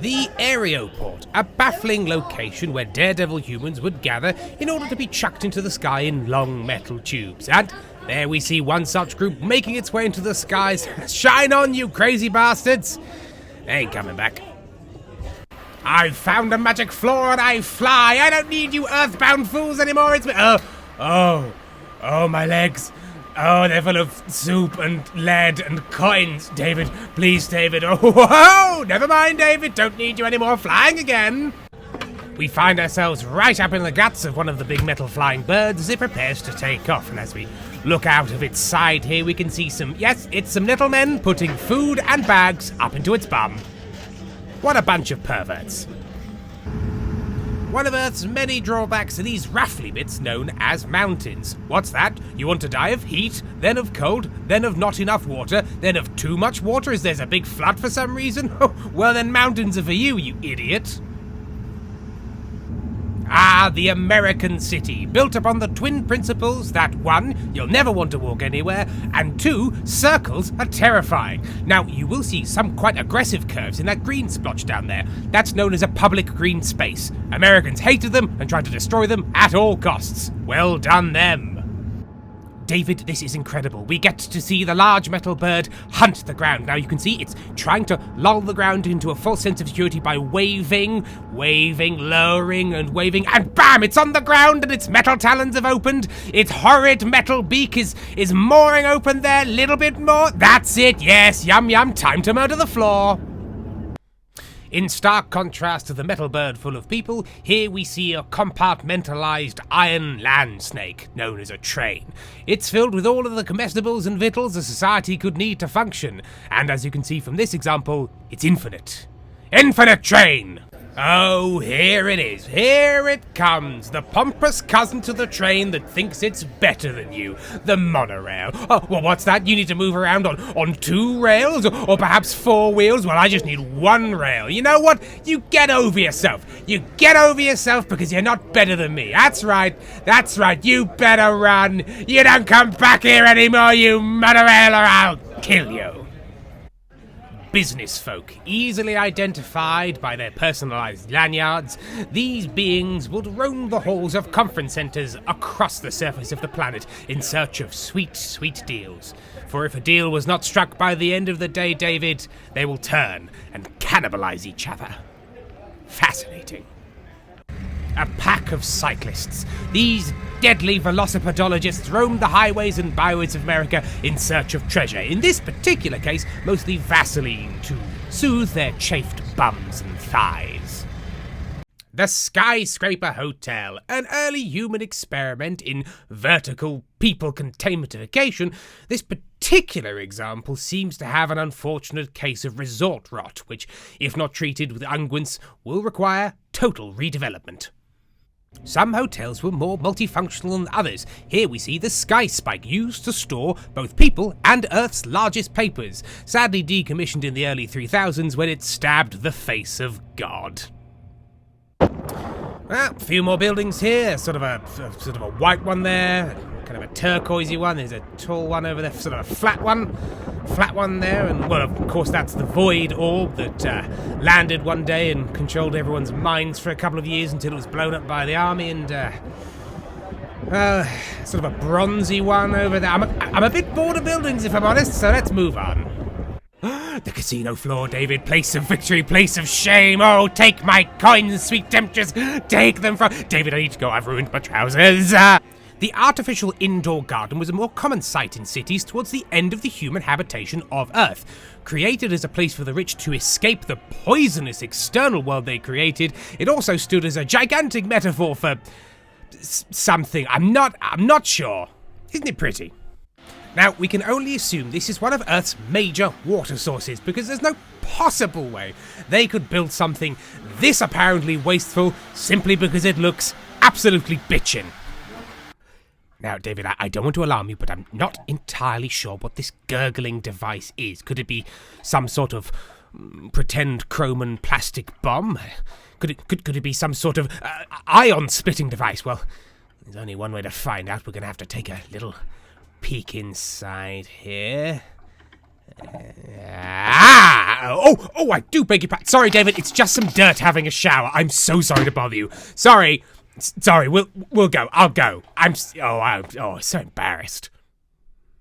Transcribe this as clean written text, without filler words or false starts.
The Aeroport, a baffling location where daredevil humans would gather in order to be chucked into the sky in long metal tubes. And there we see one such group making its way into the skies. Shine on, you crazy bastards! They ain't coming back. I've found a magic floor and I fly. I don't need you earthbound fools anymore. It's me. Oh, my legs. Oh, they're full of soup and lead and coins. David, please, David. Oh, whoa! Never mind, David. Don't need you anymore. Flying again. We find ourselves right up in the guts of one of the big metal flying birds as it prepares to take off. And as we look out of its side here, we can see some little men putting food and bags up into its bum. What a bunch of perverts. One of Earth's many drawbacks are these raffly bits known as mountains. What's that? You want to die of heat, then of cold, then of not enough water, then of too much water as there's a big flood for some reason? Well then mountains are for you, you idiot. Ah, the American city, built upon the twin principles that 1, you'll never want to walk anywhere, and 2, circles are terrifying. Now, you will see some quite aggressive curves in that green splotch down there. That's known as a public green space. Americans hated them and tried to destroy them at all costs. Well done them. David, this is incredible. We get to see the large metal bird hunt the ground. Now you can see it's trying to lull the ground into a false sense of security by waving, lowering and waving, and bam! It's on the ground and its metal talons have opened. Its horrid metal beak is mooring open there. Little bit more. That's it. Yes, yum yum. Time to murder the floor. In stark contrast to the metal bird full of people, here we see a compartmentalized iron land snake, known as a train. It's filled with all of the comestibles and victuals a society could need to function, and as you can see from this example, it's infinite. Infinite train! Oh, here it is. Here it comes. The pompous cousin to the train that thinks it's better than you. The monorail. Oh, well, what's that? You need to move around on 2 rails? Or perhaps 4 wheels? Well, I just need 1 rail. You know what? You get over yourself. You get over yourself because you're not better than me. That's right. That's right. You better run. You don't come back here anymore, you monorail, or I'll kill you. Business folk, easily identified by their personalized lanyards, these beings would roam the halls of conference centers across the surface of the planet in search of sweet, sweet deals. For if a deal was not struck by the end of the day, David, they will turn and cannibalize each other. Fascinating. A pack of cyclists. These deadly velocipedologists roam the highways and byways of America in search of treasure. In this particular case, mostly Vaseline to soothe their chafed bums and thighs. The Skyscraper Hotel, an early human experiment in vertical people containmentification. This particular example seems to have an unfortunate case of resort rot, which, if not treated with unguents, will require total redevelopment. Some hotels were more multifunctional than others. Here we see the Sky Spike, used to store both people and Earth's largest papers, sadly decommissioned in the early 3000s when it stabbed the face of God. Well, a few more buildings here, sort of a white one there, kind of a turquoisey one, there's a tall one over there, sort of a flat one there, and well, of course that's the Void Orb that landed one day and controlled everyone's minds for a couple of years until it was blown up by the army, and sort of a bronzy one over there. I'm a bit bored of buildings, if I'm honest, so let's move on. The casino floor, David, place of victory, place of shame. Oh, take my coins, sweet temptress, take them from... David, I need to go, I've ruined my trousers. The artificial indoor garden was a more common sight in cities towards the end of the human habitation of Earth. Created as a place for the rich to escape the poisonous external world they created, it also stood as a gigantic metaphor for... something. I'm not sure. Isn't it pretty? Now, we can only assume this is one of Earth's major water sources, because there's no possible way they could build something this apparently wasteful simply because it looks absolutely bitchin'. Now, David, I don't want to alarm you, but I'm not entirely sure what this gurgling device is. Could it be some sort of pretend chrome and plastic bomb? Could it be some sort of ion-splitting device? Well, there's only one way to find out. We're going to have to take a little peek inside here. Oh, I do beg your pardon. Sorry, David, it's just some dirt having a shower. I'm so sorry to bother you. Sorry, we'll go. I'll go. I'm so embarrassed.